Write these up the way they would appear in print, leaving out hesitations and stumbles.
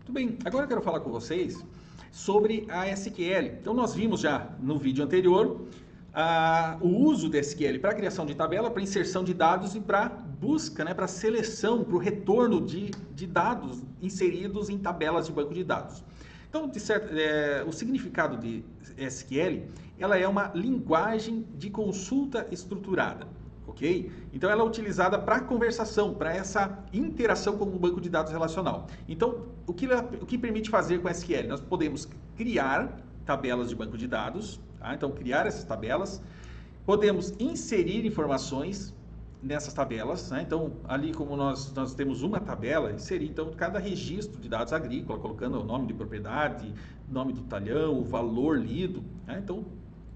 Muito bem, agora eu quero falar com vocês sobre a SQL. Então nós vimos já no vídeo anterior o uso da SQL para criação de tabela, para inserção de dados e para busca, para seleção, para o retorno de dados inseridos em tabelas de banco de dados. Então, o significado de SQL, ela é uma linguagem de consulta estruturada. Ok? Então ela é utilizada para conversação, para essa interação com o banco de dados relacional. Então, o que permite fazer com SQL? Nós podemos criar tabelas de banco de dados, tá? Então criar essas tabelas, podemos inserir informações nessas tabelas, né? Então ali como nós temos uma tabela, inserir então cada registro de dados agrícola, colocando o nome de propriedade, nome do talhão, o valor lido, né? Então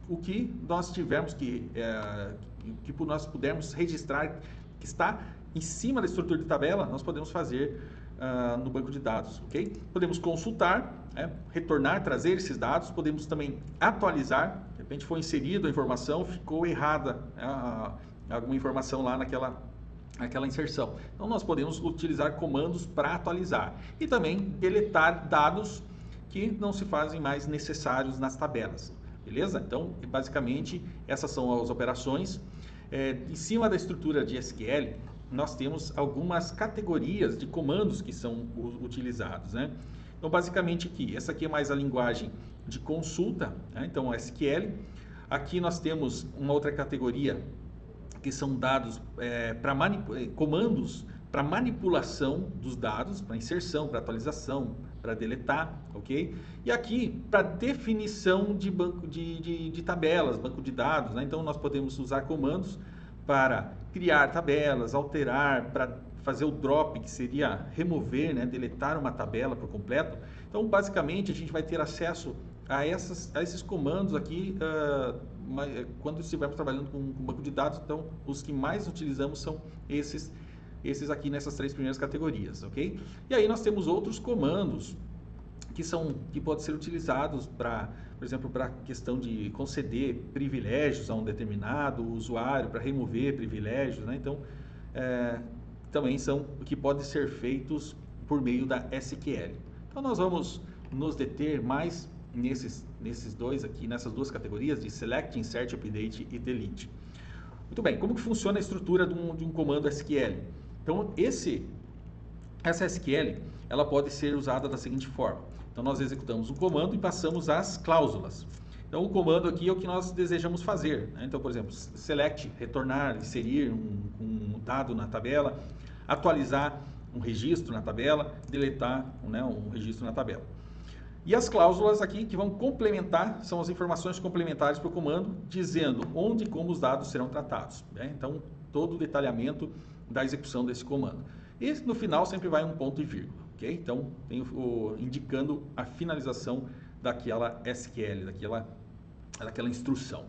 o que nós tivermos que nós pudermos registrar que está em cima da estrutura de tabela, nós podemos fazer no banco de dados, ok? Podemos consultar, retornar, trazer esses dados, podemos também atualizar, de repente foi inserido a informação, ficou errada alguma informação lá naquela inserção. Então nós podemos utilizar comandos para atualizar e também deletar dados que não se fazem mais necessários nas tabelas. Beleza? Então, basicamente, essas são as operações. Em cima da estrutura de SQL, nós temos algumas categorias de comandos que são utilizados, né? Então, basicamente aqui, essa aqui é mais a linguagem de consulta, né? Então, SQL. Aqui nós temos uma outra categoria que são dados comandos para manipulação dos dados, para inserção, para atualização, para deletar, ok? E aqui para definição de banco de tabelas, banco de dados, né? Então nós podemos usar comandos para criar tabelas, alterar, para fazer o drop, que seria remover, né? Deletar uma tabela por completo. Então basicamente a gente vai ter acesso a esses comandos aqui quando estivermos trabalhando com banco de dados. Então os que mais utilizamos são esses aqui nessas três primeiras categorias, ok? E aí nós temos outros comandos que podem ser utilizados para, por exemplo, para questão de conceder privilégios a um determinado usuário, para remover privilégios, né? Então, também são o que podem ser feitos por meio da SQL. Então, nós vamos nos deter mais nesses dois aqui, nessas duas categorias de Select, Insert, Update e Delete. Muito bem, como que funciona a estrutura de um comando SQL? Então, essa SQL, ela pode ser usada da seguinte forma. Então, nós executamos um comando e passamos as cláusulas. Então, o comando aqui é o que nós desejamos fazer, né? Então, por exemplo, select, retornar, inserir um dado na tabela, atualizar um registro na tabela, deletar, né, um registro na tabela. E as cláusulas aqui que vão complementar, são as informações complementares para o comando, dizendo onde e como os dados serão tratados, né? Então, todo o detalhamento da execução desse comando. E no final sempre vai um ponto e vírgula, ok? Então, indicando a finalização daquela SQL, daquela instrução,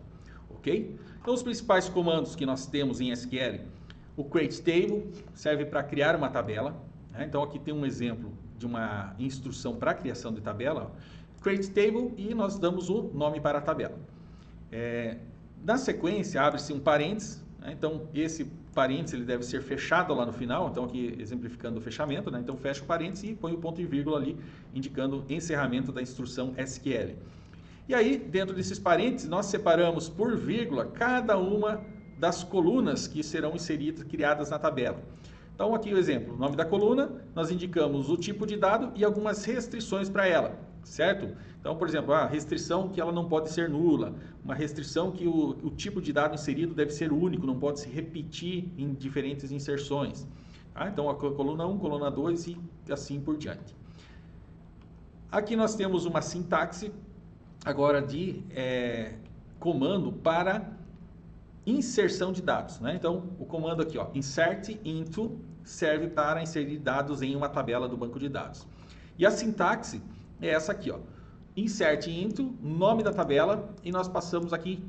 ok? Então, os principais comandos que nós temos em SQL, o create table serve para criar uma tabela, né? Então, aqui tem um exemplo de uma instrução para a criação de tabela, create table, e nós damos o nome para a tabela. Na sequência, abre-se um parênteses, né? Então, esse parênteses ele deve ser fechado lá no final, então aqui exemplificando o fechamento, né? Então fecha o parênteses e põe o ponto e vírgula ali, indicando o encerramento da instrução SQL. E aí, dentro desses parênteses, nós separamos por vírgula cada uma das colunas que serão criadas na tabela. Então aqui o exemplo, o nome da coluna, nós indicamos o tipo de dado e algumas restrições para ela, certo? Então, por exemplo, a restrição que ela não pode ser nula, uma restrição que o tipo de dado inserido deve ser único, não pode se repetir em diferentes inserções. Tá? Então, a coluna 1, coluna 2 e assim por diante. Aqui nós temos uma sintaxe agora de comando para inserção de dados, né? Então, o comando aqui, insert into, serve para inserir dados em uma tabela do banco de dados. E a sintaxe é essa aqui, insert into, nome da tabela, e nós passamos aqui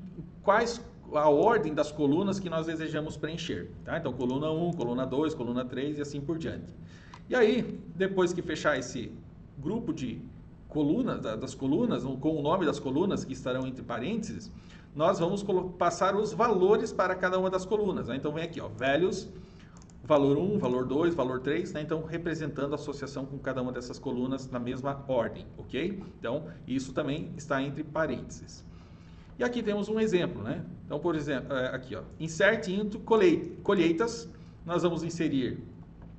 a ordem das colunas que nós desejamos preencher, tá? Então, coluna 1, coluna 2, coluna 3 e assim por diante. E aí, depois que fechar esse grupo de colunas, das colunas, com o nome das colunas que estarão entre parênteses, nós vamos passar os valores para cada uma das colunas, né? Então, vem aqui, values, valor 1, valor 2, valor 3, né? Então representando a associação com cada uma dessas colunas na mesma ordem, ok? Então isso também está entre parênteses. E aqui temos um exemplo, né? Então, por exemplo, aqui, ó, insert into colheitas, nós vamos inserir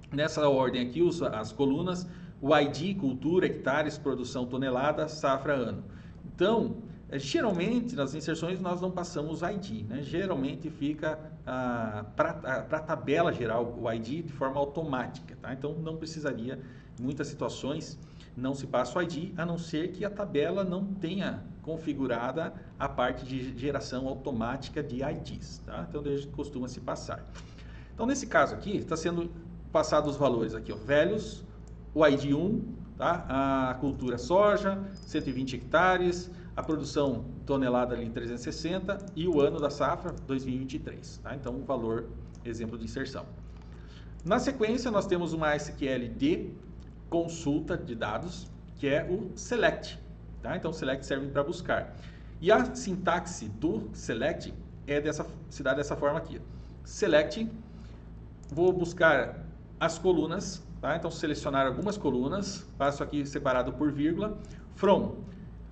nessa ordem aqui as colunas, o ID, cultura, hectares, produção, tonelada, safra, ano. Então, geralmente nas inserções nós não passamos o ID, né? Geralmente fica para a tabela geral o ID de forma automática, tá? Então não precisaria, em muitas situações, não se passa o ID, a não ser que a tabela não tenha configurada a parte de geração automática de IDs, tá? Então costuma se passar. Então nesse caso aqui está sendo passado os valores aqui, ó, velhos, o ID 1, tá? A cultura soja, 120 hectares, a produção tonelada ali 360 e o ano da safra 2023, tá? Então o valor, exemplo de inserção. Na sequência nós temos uma SQL de consulta de dados, que é o select, tá? Então select serve para buscar. E a sintaxe do select se dá dessa forma aqui. Select, vou buscar as colunas, tá? Então selecionar algumas colunas, passo aqui separado por vírgula, from,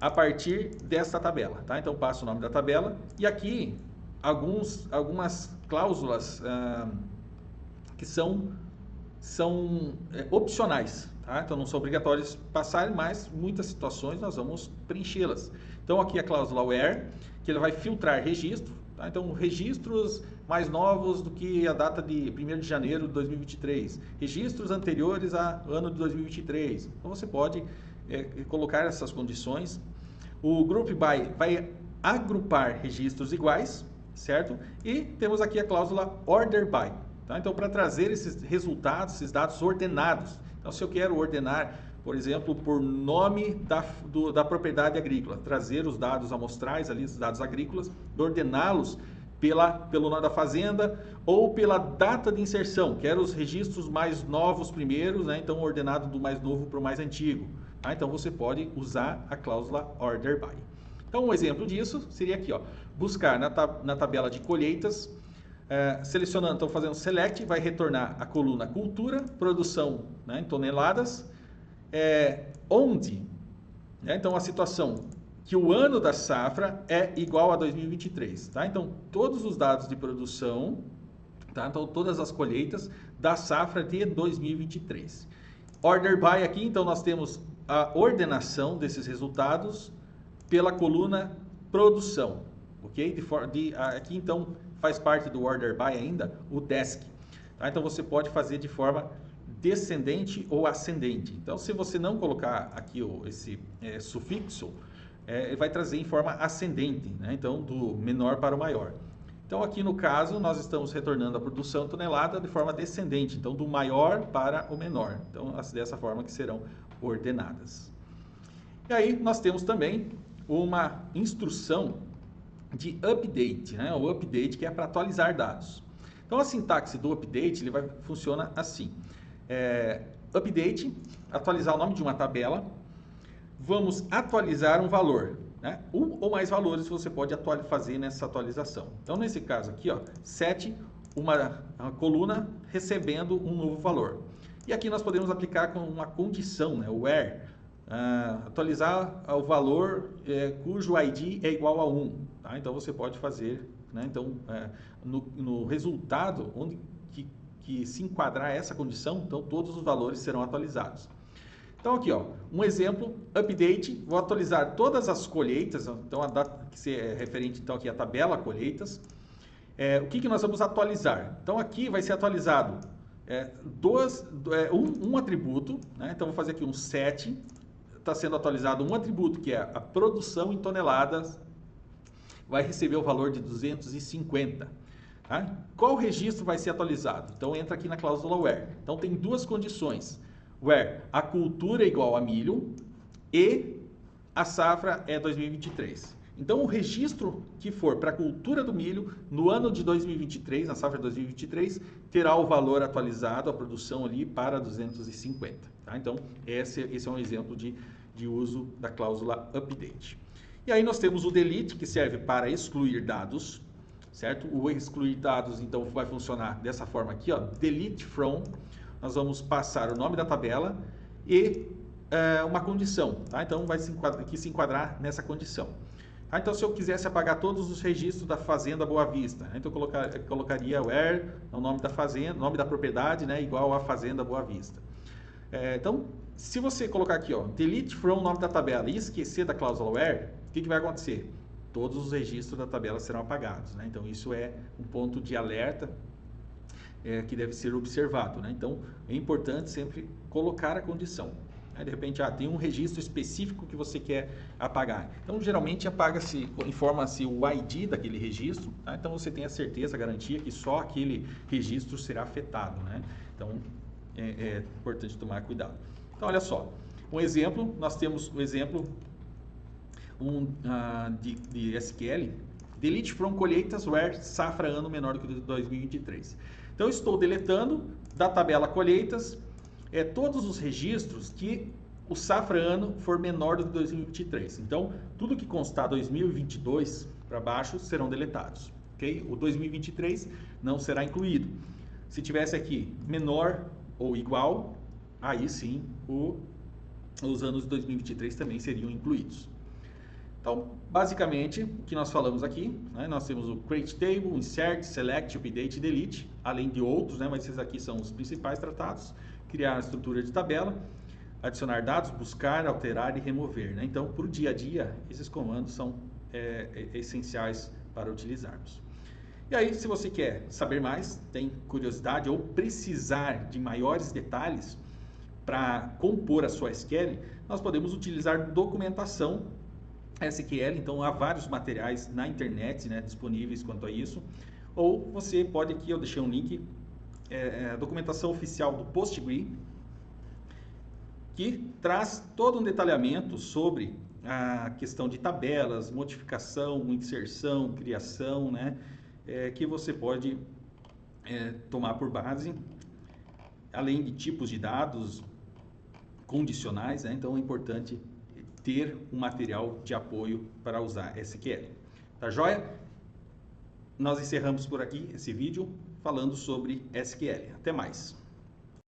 a partir desta tabela, tá? Então passo o nome da tabela e aqui algumas cláusulas que são opcionais, tá? Então não são obrigatórios passar, mas muitas situações nós vamos preenchê-las. Então aqui a cláusula where, que ele vai filtrar registro, tá? Então registros mais novos do que a data de 1º de janeiro de 2023, registros anteriores ao ano de 2023. Então você pode colocar essas condições. O group by vai agrupar registros iguais, certo? E temos aqui a cláusula order by, tá? Então para trazer esses resultados, esses dados ordenados. Então se eu quero ordenar, por exemplo, por nome da propriedade agrícola, trazer os dados amostrais ali, os dados agrícolas, ordená-los pelo nome da fazenda ou pela data de inserção. Quero os registros mais novos primeiros, né? Então ordenado do mais novo para o mais antigo. Tá? Então você pode usar a cláusula order by. Então um exemplo disso seria aqui, ó, buscar na tabela de colheitas, selecionando, então fazendo select, vai retornar a coluna cultura, produção, né, em toneladas, onde, né, então a situação que o ano da safra é igual a 2023, tá? Então todos os dados de produção, tá? Então todas as colheitas da safra de 2023. Order by aqui, então nós temos a ordenação desses resultados pela coluna produção, ok? Aqui então faz parte do order by ainda o desk, tá? Então você pode fazer de forma descendente ou ascendente. Então se você não colocar aqui esse sufixo, ele vai trazer em forma ascendente, né? Então do menor para o maior. Então aqui no caso nós estamos retornando a produção tonelada de forma descendente, então do maior para o menor. Então dessa forma que serão ordenadas. E aí nós temos também uma instrução de update, né? O update que é para atualizar dados. Então a sintaxe do update funciona assim: update, atualizar o nome de uma tabela, vamos atualizar um valor, né? Um ou mais valores você pode fazer nessa atualização. Então nesse caso aqui, ó, set uma coluna recebendo um novo valor. E aqui nós podemos aplicar com uma condição, né? Where, atualizar o valor cujo ID é igual a 1. Tá? Então você pode fazer, né? Então no resultado onde que se enquadrar essa condição, então todos os valores serão atualizados. Então aqui, ó, um exemplo, update, vou atualizar todas as colheitas, então a data que é referente então aqui à tabela colheitas. O que nós vamos atualizar? Então aqui vai ser atualizado um atributo, né? Então vou fazer aqui um set, está sendo atualizado um atributo que é a produção em toneladas, vai receber o valor de 250. Tá? Qual registro vai ser atualizado? Então entra aqui na cláusula where. Então tem duas condições: where a cultura é igual a milho e a safra é 2023. Então o registro que for para a cultura do milho no ano de 2023, na safra de 2023, terá o valor atualizado, a produção ali para 250. Tá? Então esse é um exemplo de uso da cláusula update. E aí nós temos o delete, que serve para excluir dados, certo? O excluir dados, então, vai funcionar dessa forma aqui, ó, delete from. Nós vamos passar o nome da tabela e uma condição, tá? Então, vai se enquadrar nessa condição. Então, se eu quisesse apagar todos os registros da Fazenda Boa Vista, então eu colocaria where, o nome da fazenda, nome da propriedade, né, igual a Fazenda Boa Vista. Então, se você colocar aqui, ó, delete from, nome da tabela, e esquecer da cláusula where, o que vai acontecer? Todos os registros da tabela serão apagados, né? Então, isso é um ponto de alerta que deve ser observado, né? Então, é importante sempre colocar a condição. De repente, tem um registro específico que você quer apagar. Então, geralmente, apaga-se, informa-se o ID daquele registro, tá? Então, você tem a certeza, a garantia que só aquele registro será afetado, né? Então, é importante tomar cuidado. Então, olha só, um exemplo, nós temos o exemplo de SQL, delete from colheitas where safra ano menor do que 2023. Então, eu estou deletando da tabela colheitas todos os registros que o safra ano for menor do que 2023. Então, tudo que constar 2022 para baixo serão deletados, ok? O 2023 não será incluído. Se tivesse aqui menor ou igual, aí sim os anos de 2023 também seriam incluídos. Então, basicamente, o que nós falamos aqui, né, nós temos o create table, insert, select, update e delete, além de outros, né, mas esses aqui são os principais tratados. Criar a estrutura de tabela, adicionar dados, buscar, alterar e remover, né? Então, para o dia a dia, esses comandos são essenciais para utilizarmos. E aí, se você quer saber mais, tem curiosidade ou precisar de maiores detalhes para compor a sua SQL, nós podemos utilizar documentação SQL. Então, há vários materiais na internet, né, disponíveis quanto a isso. Ou você pode aqui, eu deixei um link, a documentação oficial do PostgreSQL, que traz todo um detalhamento sobre a questão de tabelas, modificação, inserção, criação, né, que você pode tomar por base, além de tipos de dados condicionais, né? Então é importante ter um material de apoio para usar SQL. Tá joia? Nós encerramos por aqui esse vídeo falando sobre SQL. Até mais!